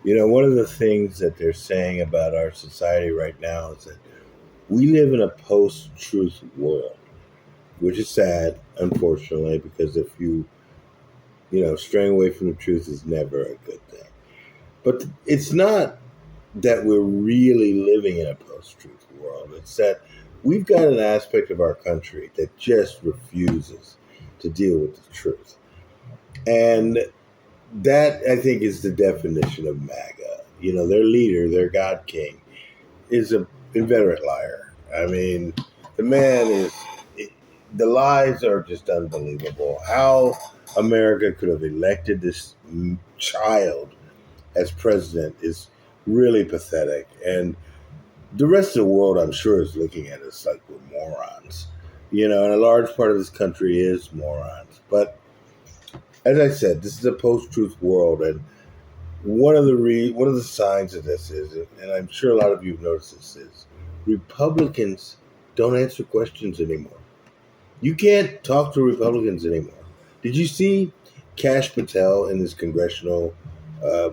One of the things that they're saying about our society right now is that we live in a post-truth world, which is sad, unfortunately, because if straying away from the truth is never a good thing. But it's not that we're really living in a post-truth world. It's that we've got an aspect of our country that just refuses to deal with the truth. And that, I think, is the definition of MAGA. Their leader, their God King, is a inveterate liar. I mean, the man is. The lies are just unbelievable. How America could have elected this child as president is really pathetic. And the rest of the world, I'm sure, is looking at us like we're morons. And a large part of this country is morons. But as I said, this is a post-truth world, and one of the signs of this is, and I'm sure a lot of you have noticed this, is Republicans don't answer questions anymore. You can't talk to Republicans anymore. Did you see Kash Patel in his congressional? Uh,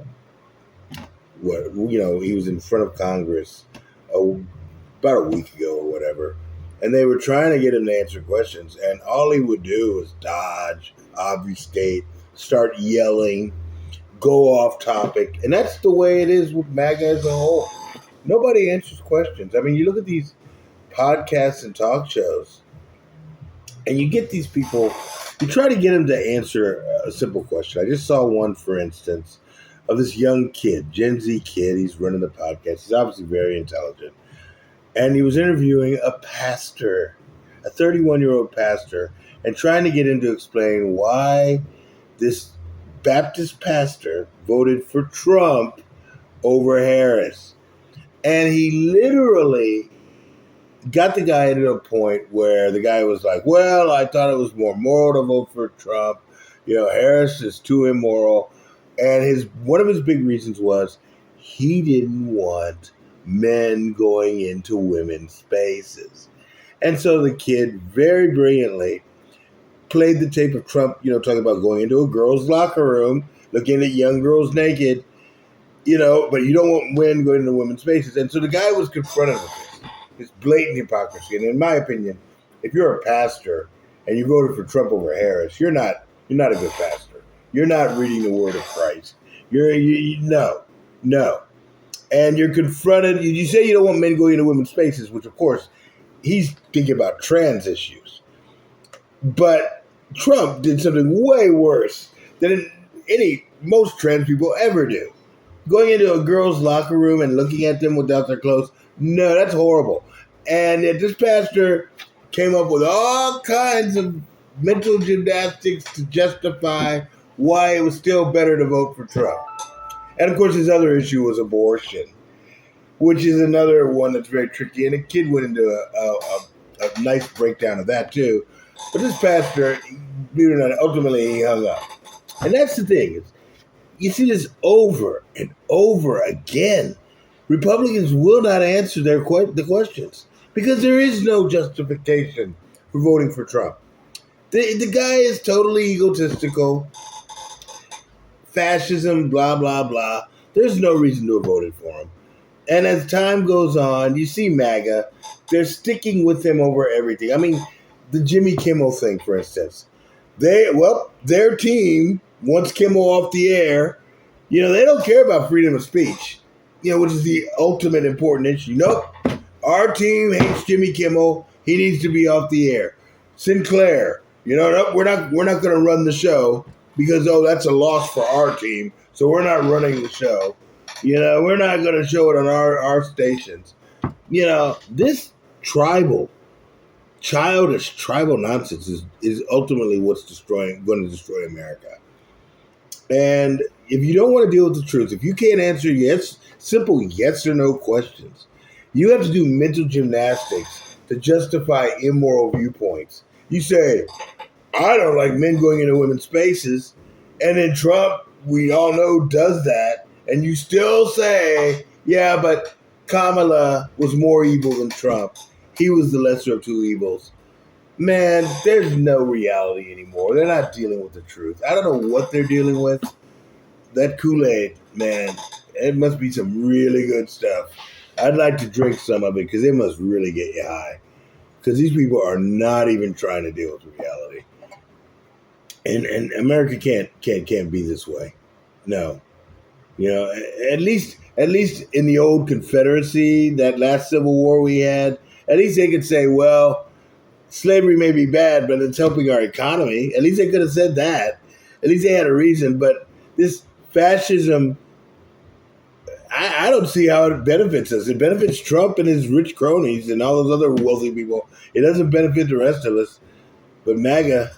he was in front of Congress about a week ago or whatever, and they were trying to get him to answer questions, and all he would do was dodge, obfuscate, start yelling, go off topic, and that's the way it is with MAGA as a whole. Nobody answers questions. I mean, you look at these podcasts and talk shows, and you get these people. You try to get them to answer a simple question. I just saw one, for instance, of this young kid, Gen Z kid. He's running the podcast. He's obviously very intelligent. And he was interviewing a pastor, a 31-year-old pastor, and trying to get him to explain why this Baptist pastor voted for Trump over Harris. And he literally got the guy to a point where the guy was like, well, I thought it was more moral to vote for Trump. Harris is too immoral. And one of his big reasons was he didn't want men going into women's spaces. And so the kid very brilliantly played the tape of Trump, talking about going into a girl's locker room, looking at young girls naked, but you don't want men going into women's spaces. And so the guy was confronted with this blatant hypocrisy. And in my opinion, if you're a pastor and you voted for Trump over Harris, you're not a good pastor. You're not reading the word of Christ. No. And you're confronted. You say you don't want men going into women's spaces, which, of course, he's thinking about trans issues. But Trump did something way worse than most trans people ever do. Going into a girl's locker room and looking at them without their clothes, no, that's horrible. And this pastor came up with all kinds of mental gymnastics to justify why it was still better to vote for Trump. And, of course, his other issue was abortion, which is another one that's very tricky. And the kid went into a nice breakdown of that, too. But this pastor, believe it or not, ultimately he hung up. And that's the thing. You see this over and over again. Republicans will not answer the questions because there is no justification for voting for Trump. The guy is totally egotistical. Fascism, blah, blah, blah. There's no reason to have voted for him. And as time goes on, you see MAGA, they're sticking with him over everything. I mean, the Jimmy Kimmel thing, for instance. Their team wants Kimmel off the air. They don't care about freedom of speech, which is the ultimate important issue. Nope. Our team hates Jimmy Kimmel. He needs to be off the air. Sinclair, nope, we're not going to run the show because, that's a loss for our team. So we're not running the show. We're not going to show it on our stations. This childish tribal nonsense is ultimately what's going to destroy America. And if you don't want to deal with the truth, if you can't answer simple yes or no questions, you have to do mental gymnastics to justify immoral viewpoints. You say, I don't like men going into women's spaces, and then Trump, we all know, does that, and you still say, yeah, but Kamala was more evil than Trump. He was the lesser of two evils. Man, there's no reality anymore. They're not dealing with the truth. I don't know what they're dealing with. That Kool-Aid, man, It must be some really good stuff. I'd like to drink some of it because it must really get you high. Because these people are not even trying to deal with reality, and America can't be this way. No, at least in the old Confederacy, that last Civil War we had, at least they could say, well, slavery may be bad, but it's helping our economy. At least they could have said that. At least they had a reason. But this fascism, I don't see how it benefits us. It benefits Trump and his rich cronies and all those other wealthy people. It doesn't benefit the rest of us. But MAGA,